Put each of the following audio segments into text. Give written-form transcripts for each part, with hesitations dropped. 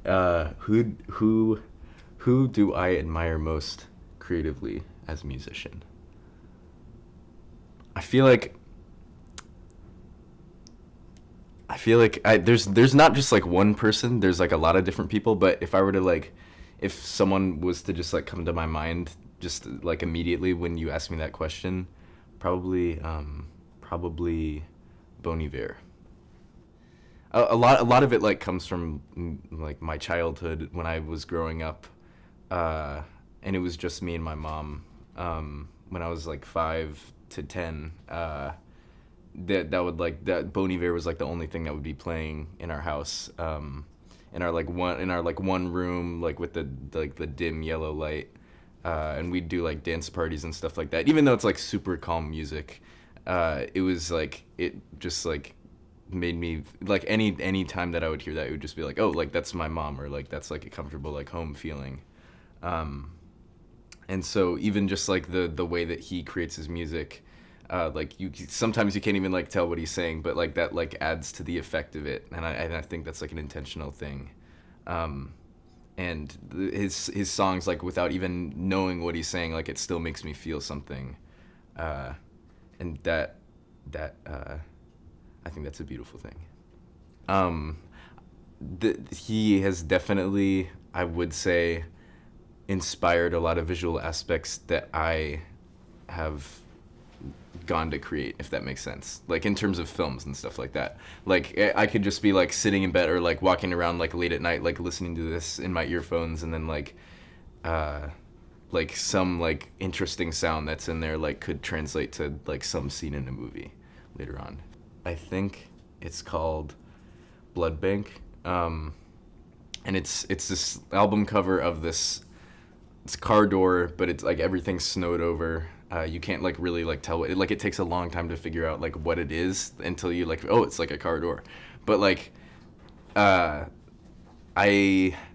Who do I admire most creatively as a musician? I feel like there's not just like one person. There's like a lot of different people. But if I were to like, if someone was to just like come to my mind, just like immediately when you ask me that question, probably Bon Iver. A lot of it like comes from like my childhood when I was growing up, and it was just me and my mom. When I was like 5 to 10, that would like that Bon Iver was like the only thing that would be playing in our house, in our like one room like with the dim yellow light, and we'd do like dance parties and stuff like that. Even though it's like super calm music, it was like it just like made me like any time that I would hear that, it would just be like, oh, like that's my mom, or like that's like a comfortable like home feeling. Um, and so even just like the way that he creates his music, like you sometimes you can't even like tell what he's saying, but like that like adds to the effect of it, and I think that's like an intentional thing. Um, and his songs, like without even knowing what he's saying, like it still makes me feel something, uh, and that I think that's a beautiful thing. Um, he has definitely, I would say, inspired a lot of visual aspects that I have gone to create, if that makes sense. Like in terms of films and stuff like that. Like I could just be like sitting in bed or like walking around like late at night, like listening to this in my earphones, and then uh, like some like interesting sound that's in there like could translate to like some scene in a movie later on. I think it's called Blood Bank. And it's this album cover of this, it's car door, but it's like everything's snowed over. You can't like really like tell what like it takes a long time to figure out like what it is until you like, oh, it's like a car door. But like uh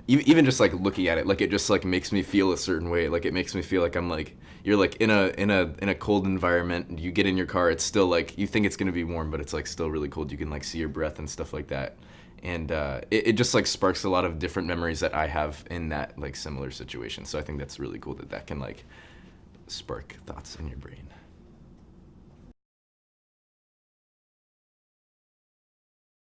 even just like looking at it, like it just like makes me feel a certain way. Like it makes me feel like I'm like, you're like in a cold environment. You get in your car, it's still like you think it's gonna be warm, but it's like still really cold. You can like see your breath and stuff like that. And it just like sparks a lot of different memories that I have in that like similar situation. So I think that's really cool that that can like spark thoughts in your brain.